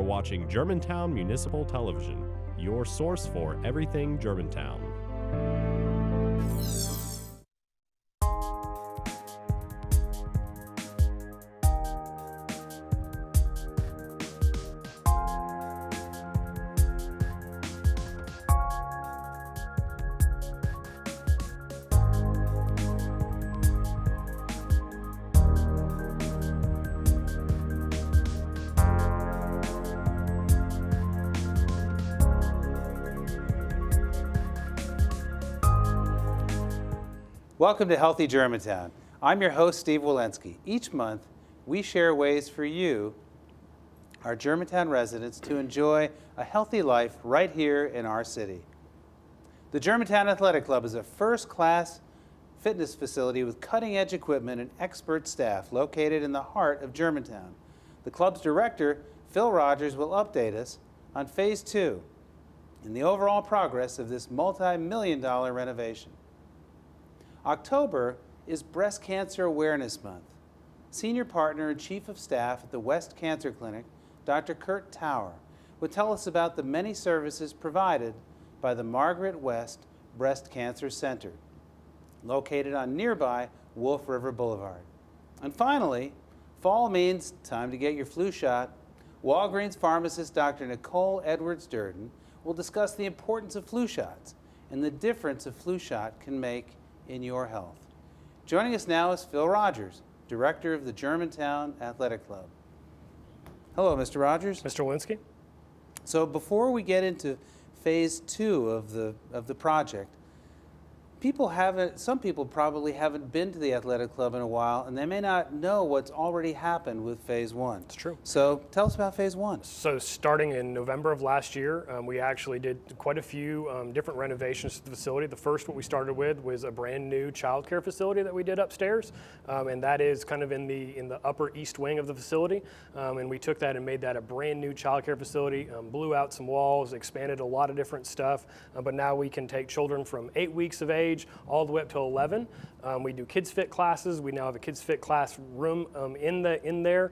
are watching Germantown Municipal Television, your source for everything Germantown. Welcome to Healthy Germantown. I'm your host, Steve Wilensky. Each month, we share ways for you, our Germantown residents, to enjoy a healthy life right here in our city. The Germantown Athletic Club is a first-class fitness facility with cutting-edge equipment and expert staff located in the heart of Germantown. The club's director, Phil Rogers, will update us on Phase 2 and the overall progress of this multi-million-dollar renovation. October is Breast Cancer Awareness Month. Senior Partner and Chief of Staff at the West Cancer Clinic, Dr. Kurt Tower, will tell us about the many services provided by the Margaret West Breast Cancer Center, located on nearby Wolf River Boulevard. And finally, fall means time to get your flu shot. Walgreens pharmacist Dr. Nicole Edwards-Durden will discuss the importance of flu shots and the difference a flu shot can make in your health. Joining us now is Phil Rogers, Director of the Germantown Athletic Club. Hello, Mr. Rogers. Mr. Wilensky. So before we get into Phase 2 of the project, some people probably haven't been to the athletic club in a while, and they may not know what's already happened with Phase 1. It's true. So tell us about Phase 1. So starting in November of last year, we actually did quite a few different renovations to the facility. The first what we started with was a brand new child care facility that we did upstairs, and that is kind of in the upper east wing of the facility. And we took that and made that a brand new child care facility, blew out some walls, expanded a lot of different stuff, but now we can take children from 8 weeks of age all the way up to 11. We do kids fit classes. We now have a kids fit class room in there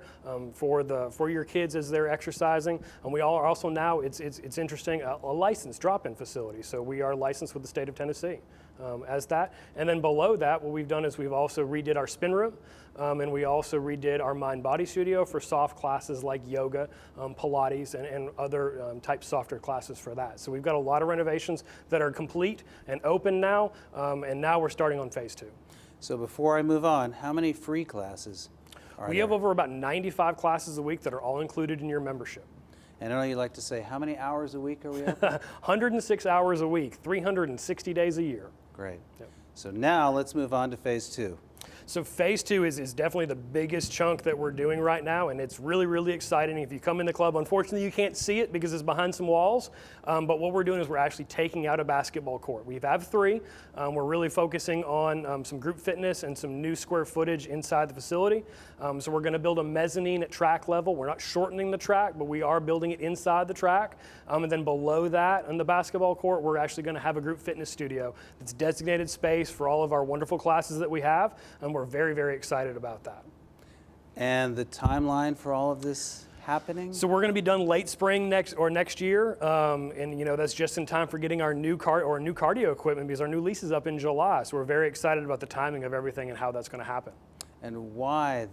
for your kids as they're exercising. And we are also now, it's interesting, a licensed drop-in facility. So we are licensed with the state of Tennessee as that. And then below that, what we've done is we've also redid our spin room, and we also redid our mind-body studio for soft classes like yoga, Pilates, and other type softer classes for that. So we've got a lot of renovations that are complete and open now, and now we're starting on Phase 2. So before I move on, how many free classes are there? We have over about 95 classes a week that are all included in your membership. And I know you like to say, how many hours a week are we open? 106 hours a week, 360 days a year. Great. Yep. So now let's move on to Phase 2. So Phase 2 is definitely the biggest chunk that we're doing right now, and it's really, really exciting. If you come in the club, unfortunately you can't see it because it's behind some walls, but what we're doing is we're actually taking out a basketball court. We have 3. We're really focusing on some group fitness and some new square footage inside the facility. So we're going to build a mezzanine at track level. We're not shortening the track, but we are building it inside the track. And then below that, on the basketball court, we're actually going to have a group fitness studio that's designated space for all of our wonderful classes that we have, and we're very, very excited about that. And the timeline for all of this happening? So we're going to be done late spring next year, and that's just in time for getting our new cardio equipment because our new lease is up in July. So we're very excited about the timing of everything and how that's going to happen. And why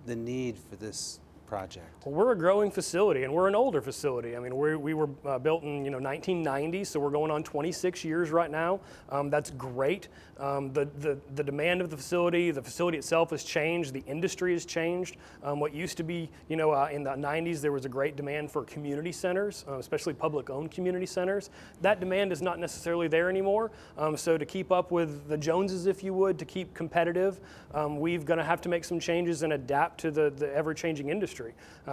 the need for this project? Well, we're a growing facility, and we're an older facility. I mean, we were built in 1990, so we're going on 26 years right now. That's great. The demand of the facility itself has changed. The industry has changed. What used to be, in the 90s, there was a great demand for community centers, especially public-owned community centers. That demand is not necessarily there anymore. So to keep up with the Joneses, if you would, to keep competitive, we're going to have to make some changes and adapt to the ever-changing industry.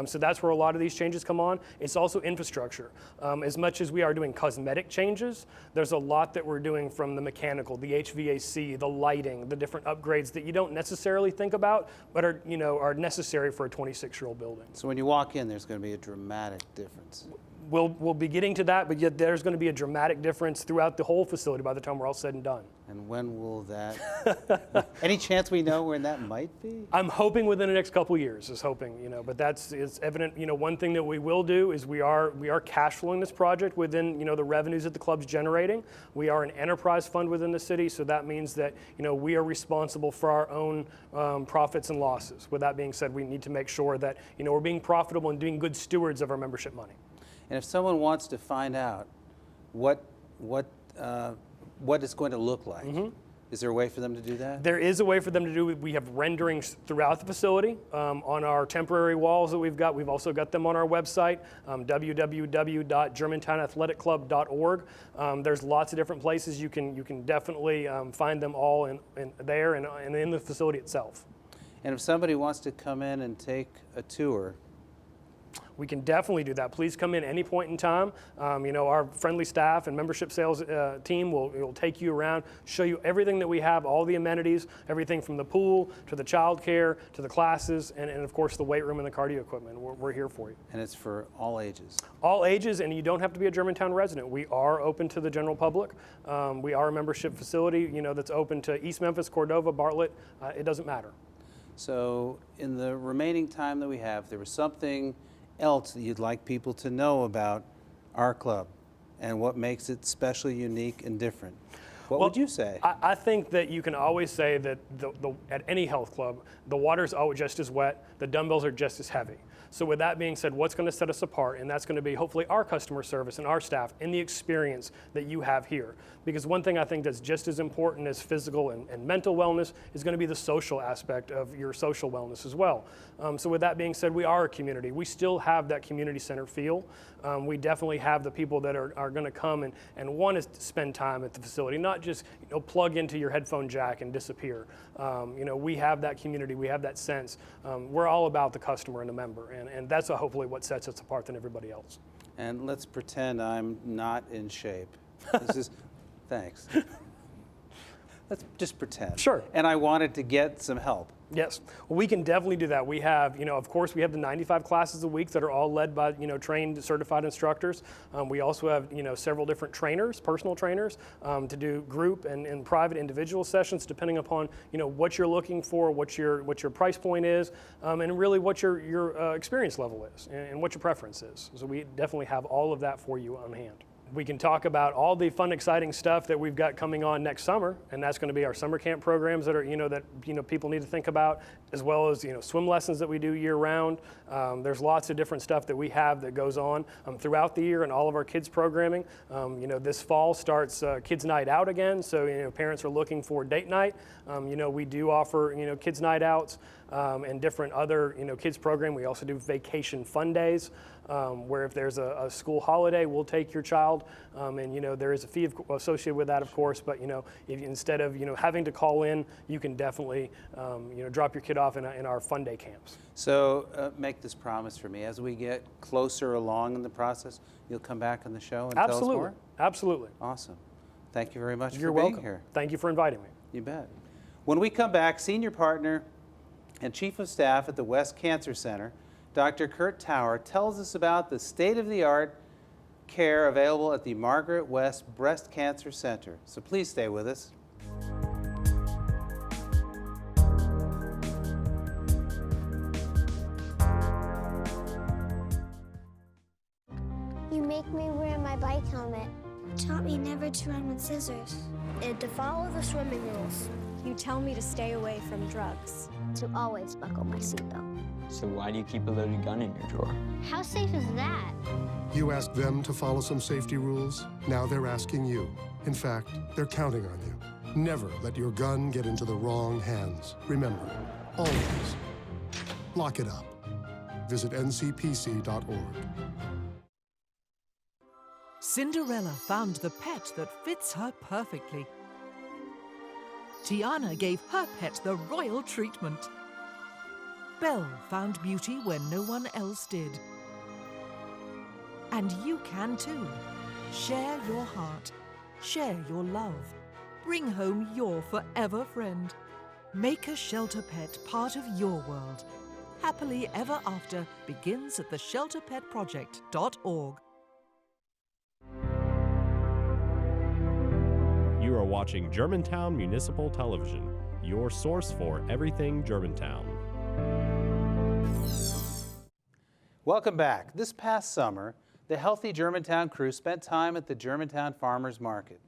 So that's where a lot of these changes come on. It's also infrastructure. As much as we are doing cosmetic changes, there's a lot that we're doing from the mechanical, the HVAC, the lighting, the different upgrades that you don't necessarily think about, but are necessary for a 26-year-old building. So when you walk in, there's going to be a dramatic difference. we'll be getting to that, but yet there's going to be a dramatic difference throughout the whole facility by the time we're all said and done. And when will that, any chance we know when that might be? I'm hoping within the next couple of years, but it's evident, one thing that we will do is we are cash flowing this project within, the revenues that the club's generating. We are an enterprise fund within the city, so that means that, we are responsible for our own profits and losses. With that being said, we need to make sure that, we're being profitable and being good stewards of our membership money. And if someone wants to find out what it's going to look like, is there a way for them to do that? There is a way for them to do it. We have renderings throughout the facility on our temporary walls that we've got. We've also got them on our website, www.germantownathleticclub.org. There's lots of different places you can definitely find them all in there and in the facility itself. And if somebody wants to come in and take a tour, we can definitely do that. Please come in any point in time. Our friendly staff and membership sales team will take you around, show you everything that we have, all the amenities, everything from the pool to the child care to the classes, and of course the weight room and the cardio equipment. We're here for you. And it's for all ages? All ages, and you don't have to be a Germantown resident. We are open to the general public. We are a membership facility, that's open to East Memphis, Cordova, Bartlett. It doesn't matter. So in the remaining time that we have, there was something else that you'd like people to know about our club and what makes it special, unique, and different? What would you say? I think that you can always say that at any health club, the water's always just as wet, the dumbbells are just as heavy. So with that being said, what's going to set us apart? And that's going to be hopefully our customer service and our staff and the experience that you have here. Because one thing I think that's just as important as physical and mental wellness is going to be the social aspect of your social wellness as well. So with that being said, we are a community. We still have that community center feel. We definitely have the people that are going to come and want to spend time at the facility, not just plug into your headphone jack and disappear. We have that community. We have that sense. We're all about the customer and the member, and that's hopefully what sets us apart than everybody else. And let's pretend I'm not in shape. Thanks. Let's just pretend. Sure. And I wanted to get some help. Yes, well, we can definitely do that. We have, of course, we have the 95 classes a week that are all led by, trained, certified instructors. We also have, several different trainers, personal trainers, to do group and private individual sessions, depending upon, what you're looking for, what your price point is, and really what your experience level is and what your preference is. So we definitely have all of that for you on hand. We can talk about all the fun, exciting stuff that we've got coming on next summer, and that's going to be our summer camp programs that are, people need to think about, as well as, swim lessons that we do year round. There's lots of different stuff that we have that goes on throughout the year and all of our kids programming. This fall starts Kids Night Out again, so, parents are looking for date night. We do offer, kids night outs and different other, kids program. We also do vacation fun days. Where if there's a school holiday, we'll take your child, and there is a fee associated with that, of course. But if instead of having to call in, you can definitely drop your kid off in our fun day camps. So make this promise for me: as we get closer along in the process, you'll come back on the show and tell us more. Absolutely. Awesome. Thank you very much You're for being welcome. here. Thank you for inviting me. You bet. When we come back, senior partner and chief of staff at the West Cancer Center, Dr. Kurt Tower, tells us about the state-of-the-art care available at the Margaret West Breast Cancer Center. So please stay with us. You make me wear my bike helmet. Taught me never to run with scissors. And to follow the swimming rules. You tell me to stay away from drugs. To always buckle my seatbelt. So why do you keep a loaded gun in your drawer? How safe is that? You asked them to follow some safety rules. Now they're asking you. In fact, they're counting on you. Never let your gun get into the wrong hands. Remember, always lock it up. Visit ncpc.org. Cinderella found the pet that fits her perfectly. Tiana gave her pet the royal treatment. Belle found beauty where no one else did. And you can too. Share your heart. Share your love. Bring home your forever friend. Make a shelter pet part of your world. Happily Ever After begins at theshelterpetproject.org. You are watching Germantown Municipal Television, your source for everything Germantown. Welcome back. This past summer, the Healthy Germantown crew spent time at the Germantown Farmers Market.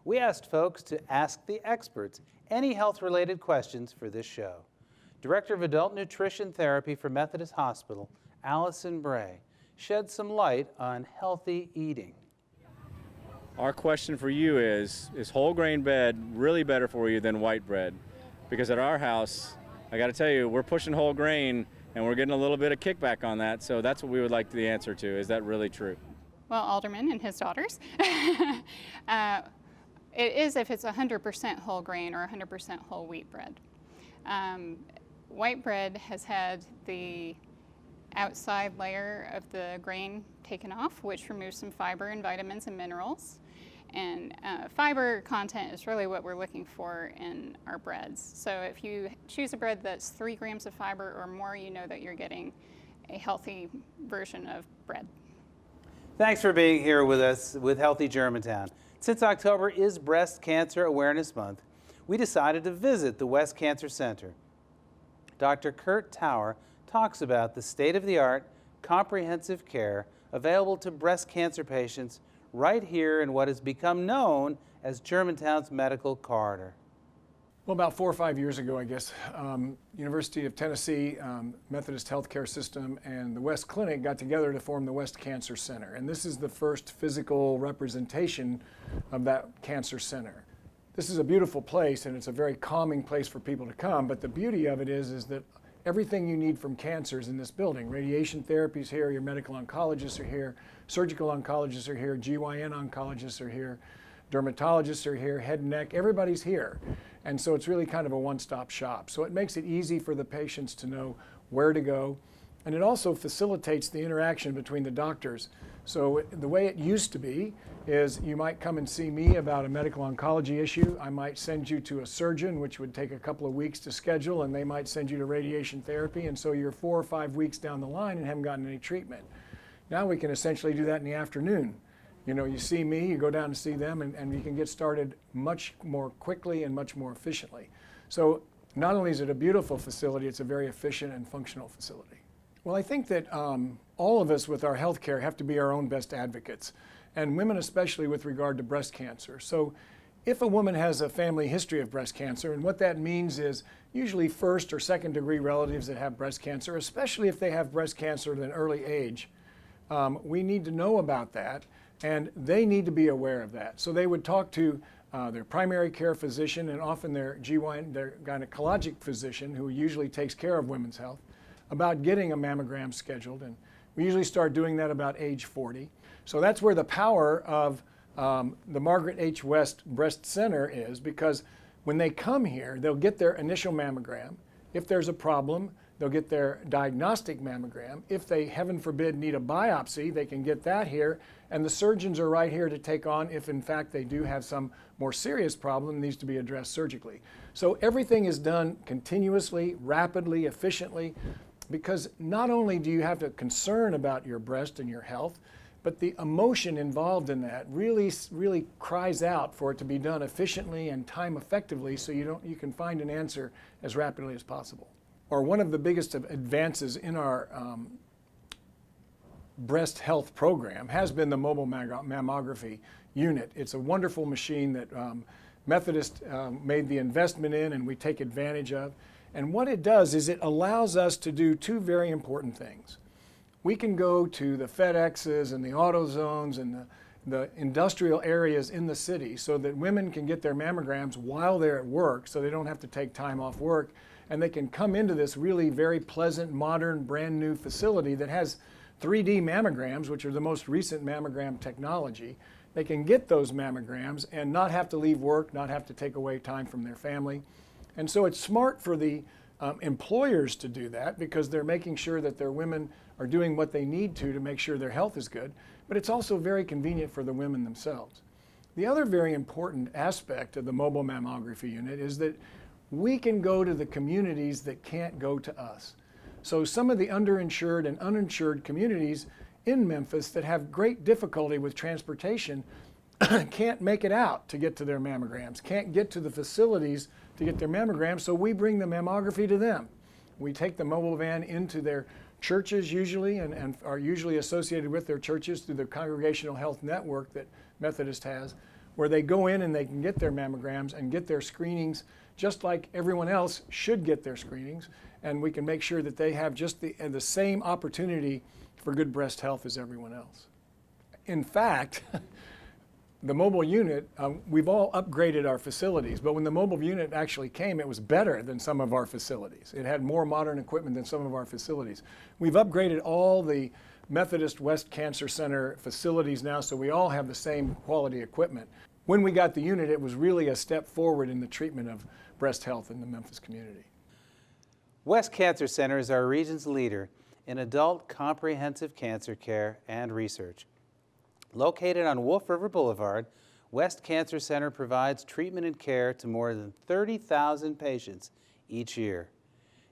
We asked folks to ask the experts any health-related questions for this show. Director of Adult Nutrition Therapy for Methodist Hospital, Allison Bray, shed some light on healthy eating. Our question for you is whole grain bread really better for you than white bread? Because at our house, I got to tell you, we're pushing whole grain and we're getting a little bit of kickback on that. So that's what we would like the answer to. Is that really true? Well, Alderman and his daughters. It is if it's 100% whole grain or 100% whole wheat bread. White bread has had the outside layer of the grain taken off, which removes some fiber and vitamins and minerals. And fiber content is really what we're looking for in our breads. So if you choose a bread that's 3 grams of fiber or more, you know that you're getting a healthy version of bread. Thanks for being here with us with Healthy Germantown. Since October is Breast Cancer Awareness Month, we decided to visit the West Cancer Center. Dr. Kurt Tower talks about the state-of-the-art comprehensive care available to breast cancer patients right here in what has become known as Germantown's medical corridor. Well, about 4 or 5 years ago, I guess, University of Tennessee, Methodist Healthcare System, and the West Clinic got together to form the West Cancer Center. And this is the first physical representation of that cancer center. This is a beautiful place, and it's a very calming place for people to come. But the beauty of it is that everything you need from cancer is in this building. Radiation therapy is here, your medical oncologists are here, surgical oncologists are here, GYN oncologists are here, dermatologists are here, head and neck, everybody's here. And so it's really kind of a one-stop shop. So it makes it easy for the patients to know where to go. And it also facilitates the interaction between the doctors. So the way it used to be is you might come and see me about a medical oncology issue. I might send you to a surgeon, which would take a couple of weeks to schedule, and they might send you to radiation therapy. And so you're 4 or 5 weeks down the line and haven't gotten any treatment. Now we can essentially do that in the afternoon. You know, you see me, you go down to see them, and you can get started much more quickly and much more efficiently. So not only is it a beautiful facility, it's a very efficient and functional facility. Well, I think that all of us with our health care have to be our own best advocates, and women especially with regard to breast cancer. So if a woman has a family history of breast cancer, and what that means is usually 1st or 2nd degree relatives that have breast cancer, especially if they have breast cancer at an early age, we need to know about that, and they need to be aware of that. So they would talk to their primary care physician and often their GYN, their gynecologic physician, who usually takes care of women's health, about getting a mammogram scheduled. And we usually start doing that about age 40. So that's where the power of the Margaret H. West Breast Center is, because when they come here, they'll get their initial mammogram. If there's a problem, they'll get their diagnostic mammogram. If they, heaven forbid, need a biopsy, they can get that here. And the surgeons are right here to take on if, in fact, they do have some more serious problem that needs to be addressed surgically. So everything is done continuously, rapidly, efficiently, because not only do you have to concern about your breast and your health, but the emotion involved in that really cries out for it to be done efficiently and time effectively, so you can find an answer as rapidly as possible. Or one of the biggest advances in our breast health program has been the mobile mammography unit. It's a wonderful machine that Methodist made the investment in and we take advantage of. And what it does is it allows us to do 2 very important things. We can go to the FedExes and the AutoZones and the industrial areas in the city so that women can get their mammograms while they're at work, so they don't have to take time off work, and they can come into this really very pleasant, modern, brand new facility that has 3D mammograms, which are the most recent mammogram technology. They can get those mammograms and not have to leave work, not have to take away time from their family. And so it's smart for the employers to do that, because they're making sure that their women are doing what they need to make sure their health is good. But it's also very convenient for the women themselves. The other very important aspect of the mobile mammography unit is that we can go to the communities that can't go to us. So some of the underinsured and uninsured communities in Memphis that have great difficulty with transportation, can't make it out to get to their mammograms, can't get to the facilities to get their mammograms, so we bring the mammography to them. We take the mobile van into their churches usually and are usually associated with their churches through the Congregational Health Network that Methodist has, where they go in and they can get their mammograms and get their screenings just like everyone else should get their screenings, and we can make sure that they have just the same opportunity for good breast health as everyone else. In fact, the mobile unit, we've all upgraded our facilities, but when the mobile unit actually came, it was better than some of our facilities. It had more modern equipment than some of our facilities. We've upgraded all the Methodist West Cancer Center facilities now, so we all have the same quality equipment. When we got the unit, it was really a step forward in the treatment of breast health in the Memphis community. West Cancer Center is our region's leader in adult comprehensive cancer care and research. Located on Wolf River Boulevard, West Cancer Center provides treatment and care to more than 30,000 patients each year.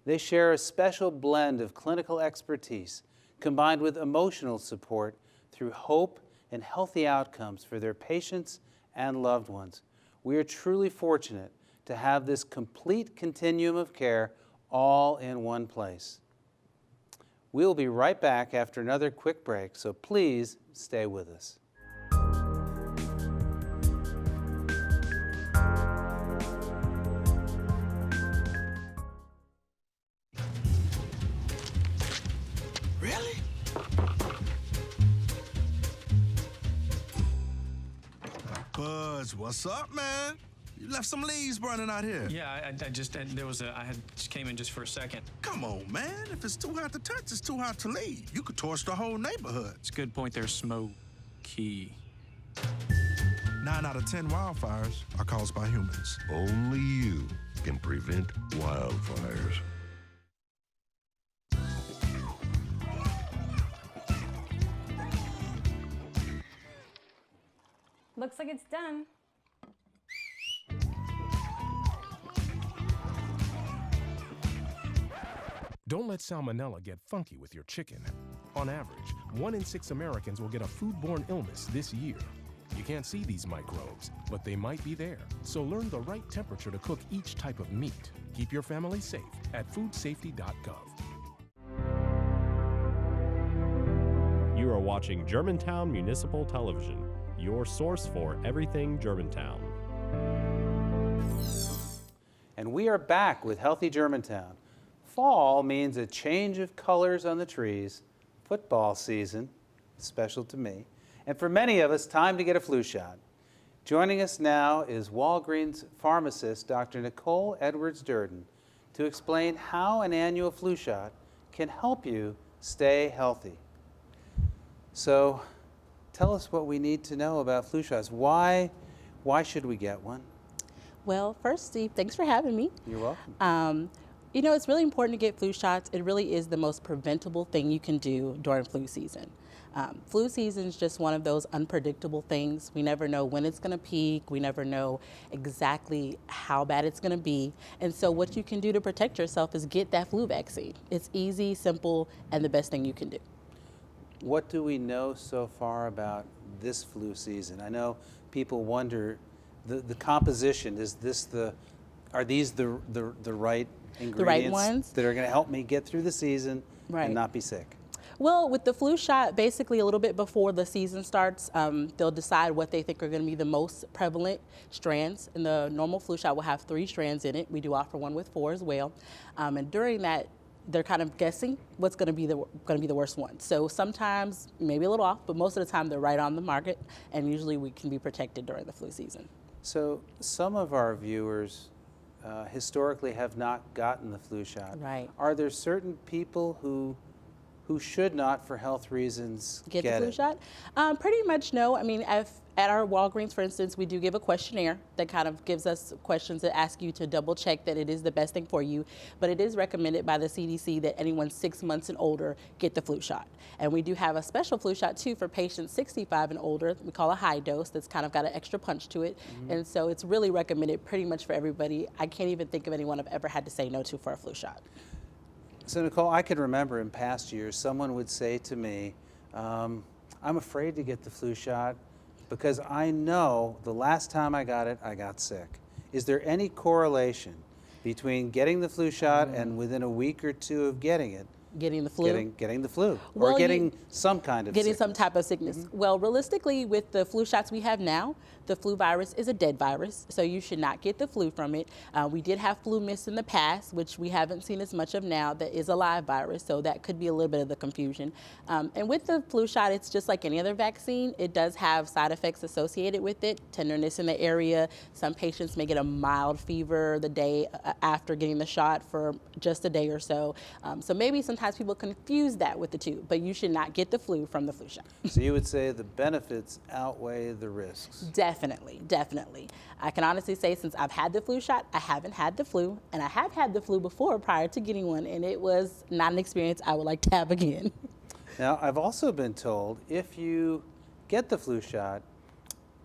They share a special blend of clinical expertise combined with emotional support through hope and healthy outcomes for their patients and loved ones. We are truly fortunate to have this complete continuum of care all in one place. We'll be right back after another quick break, so please stay with us. Really? Buzz, what's up, man? You left some leaves burning out here. Yeah, I just came in just for a second. Come on, man. If it's too hot to touch, it's too hot to leave. You could torch the whole neighborhood. It's a good point there, Smokey. 9 out of 10 wildfires are caused by humans. Only you can prevent wildfires. Looks like it's done. Don't let salmonella get funky with your chicken. On average, 1 in 6 Americans will get a foodborne illness this year. You can't see these microbes, but they might be there. So learn the right temperature to cook each type of meat. Keep your family safe at foodsafety.gov. You are watching Germantown Municipal Television, your source for everything Germantown. And we are back with Healthy Germantown. Fall means a change of colors on the trees, football season, special to me, and for many of us, time to get a flu shot. Joining us now is Walgreens pharmacist Dr. Nicole Edwards-Durden to explain how an annual flu shot can help you stay healthy. So tell us what we need to know about flu shots. Why should we get one? Well, first, Steve, thanks for having me. You're welcome. You know, it's really important to get flu shots. It really is the most preventable thing you can do during flu season. Flu season is just one of those unpredictable things. We never know when it's going to peak. We never know exactly how bad it's going to be. And so what you can do to protect yourself is get that flu vaccine. It's easy, simple, and the best thing you can do. What do we know so far about this flu season? I know people wonder the composition. Are these the right ingredients, the right ones that are going to help me get through the season and not be sick? Well, with the flu shot, basically a little bit before the season starts, they'll decide what they think are going to be the most prevalent strands. And the normal flu shot will have 3 strands in it. We do offer one with 4 as well. And during that, they're kind of guessing what's going to be the worst one. So sometimes maybe a little off, but most of the time they're right on the market, and usually we can be protected during the flu season. So some of our viewers historically have not gotten the flu shot. Right. Are there certain people who should not, for health reasons, get the flu shot? Pretty much no. I mean, at our Walgreens, for instance, we do give a questionnaire that kind of gives us questions that ask you to double check that it is the best thing for you. But it is recommended by the CDC that anyone 6 months and older get the flu shot. And we do have a special flu shot too for patients 65 and older. We call a high dose that's kind of got an extra punch to it. And so it's really recommended pretty much for everybody. I can't even think of anyone I've ever had to say no to for a flu shot. So Nicole, I can remember in past years, someone would say to me, I'm afraid to get the flu shot Because I know the last time I got it, I got sick. Is there any correlation between getting the flu shot and within a week or two of getting it, Getting the flu? getting the flu, Well, or getting some kind of getting sickness? some type of sickness. Well, realistically, with the flu shots we have now, the flu virus is a dead virus, so you should not get the flu from it. We did have flu myths in the past, which we haven't seen as much of now. That is a live virus, so that could be a little bit of the confusion. And with the flu shot, it's just like any other vaccine. It does have side effects associated with it, tenderness in the area. Some patients may get a mild fever the day after getting the shot for just a day or so. So maybe sometimes people confuse that with the two, but you should not get the flu from the flu shot. So you would say the benefits outweigh the risks? Definitely, definitely. I can honestly say since I've had the flu shot, I haven't had the flu, and I have had the flu before prior to getting one, and it was not an experience I would like to have again. Now, I've also been told if you get the flu shot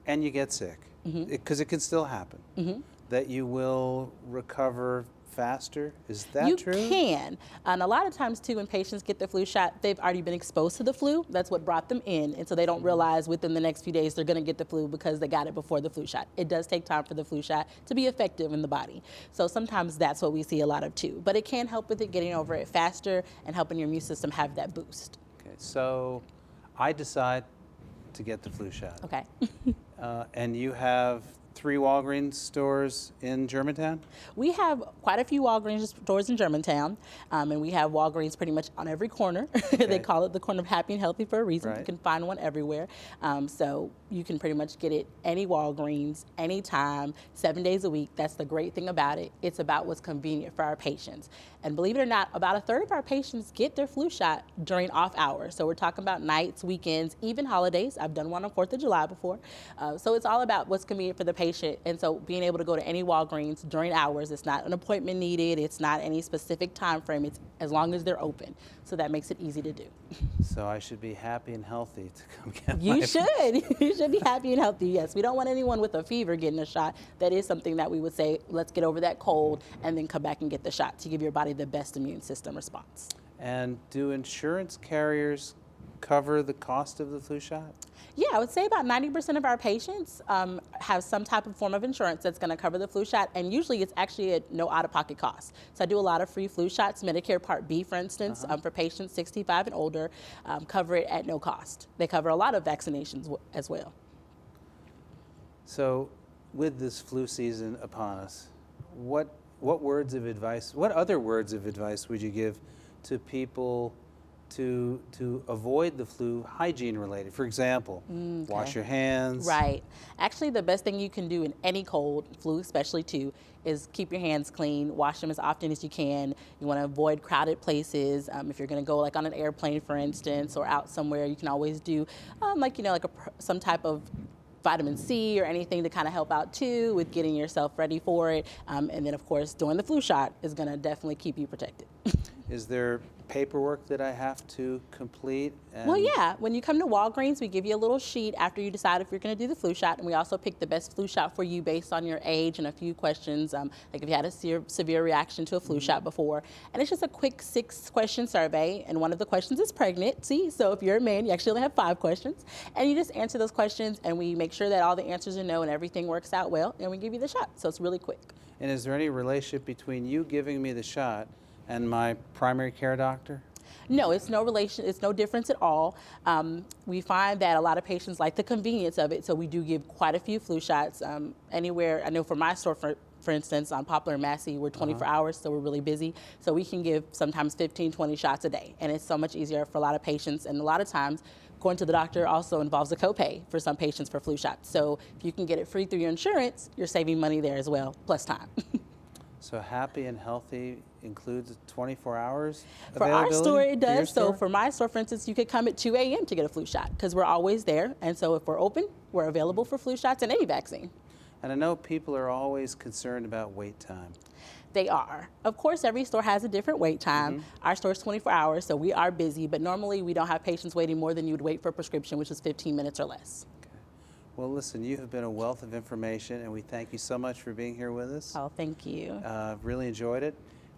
and you get sick, because it can still happen, that you will recover faster. Is that true? You can. And a lot of times, too, when patients get the flu shot, they've already been exposed to the flu. That's what brought them in. And so they don't realize within the next few days they're going to get the flu because they got it before the flu shot. It does take time for the flu shot to be effective in the body. So sometimes that's what we see a lot of, too. But it can help with it getting over it faster and helping your immune system have that boost. Okay, so I decide to get the flu shot. Okay. And you have 3 Walgreens stores in Germantown? We have quite a few Walgreens stores in Germantown, and we have Walgreens pretty much on every corner. They call it the corner of happy and healthy for a reason. Right. You can find one everywhere. So you can pretty much get it any Walgreens, anytime, 7 days a week. That's the great thing about it. It's about what's convenient for our patients. And believe it or not, about a third of our patients get their flu shot during off hours. So we're talking about nights, weekends, even holidays. I've done one on 4th of July before. So it's all about what's convenient for the patient. And so being able to go to any Walgreens during hours, it's not an appointment needed. It's not any specific time frame. It's as long as they're open. So that makes it easy to do. So I should be happy and healthy to come get You my should. You should be happy and healthy, yes. We don't want anyone with a fever getting a shot. That is something that we would say, let's get over that cold and then come back and get the shot to give your body the best immune system response. And do insurance carriers cover the cost of the flu shot? Yeah, I would say about 90% of our patients have some type of form of insurance that's going to cover the flu shot, and usually it's actually at no out-of-pocket cost. So I do a lot of free flu shots. Medicare Part B, for instance, for patients 65 and older, cover it at no cost. They cover a lot of vaccinations as well. So with this flu season upon us, what words of advice, what other words of advice would you give to people to avoid the flu hygiene related? For example, wash your hands. Right. Actually, the best thing you can do in any cold, flu especially too, is keep your hands clean, wash them as often as you can. You want to avoid crowded places. If you're going to go like on an airplane, for instance, or out somewhere, you can always do some type of vitamin C or anything to kind of help out too with getting yourself ready for it. And then of course, doing the flu shot is going to definitely keep you protected. Is there paperwork that I have to complete? Well, yeah. When you come to Walgreens, we give you a little sheet after you decide if you're going to do the flu shot, and we also pick the best flu shot for you based on your age and a few questions, like if you had a severe reaction to a flu shot before. And it's just a quick 6-question survey, and one of the questions is pregnancy. So if you're a man, you actually only have 5 questions, and you just answer those questions, and we make sure that all the answers are no and everything works out well, and we give you the shot. So it's really quick. And is there any relationship between you giving me the shot and my primary care doctor? No, it's no relation. It's no difference at all. We find that a lot of patients like the convenience of it, so we do give quite a few flu shots anywhere. I know for my store, for instance, on Poplar and Massey, we're 24 hours, so we're really busy. So we can give sometimes 15, 20 shots a day, and it's so much easier for a lot of patients. And a lot of times, going to the doctor also involves a copay for some patients for flu shots. So if you can get it free through your insurance, you're saving money there as well, plus time. So happy and healthy includes 24 hours For our store, it does. So for my store, for instance, you could come at 2 a.m. to get a flu shot because we're always there. And so if we're open, we're available for flu shots and any vaccine. And I know people are always concerned about wait time. They are. Of course, every store has a different wait time. Our store is 24 hours, so we are busy. But normally, we don't have patients waiting more than you would wait for a prescription, which is 15 minutes or less. Well, listen, you have been a wealth of information, and we thank you so much for being here with us. Oh, thank you. Really enjoyed it.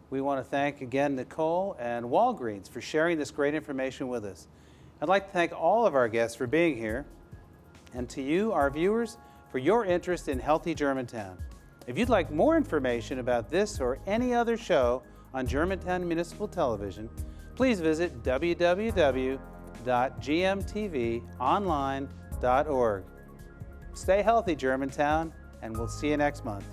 We want to thank again Nicole and Walgreens for sharing this great information with us. I'd like to thank all of our guests for being here. and to you, our viewers, for your interest in Healthy Germantown. If you'd like more information about this or any other show on Germantown Municipal Television, please visit www.gmtvonline.org. Stay healthy, Germantown, and we'll see you next month.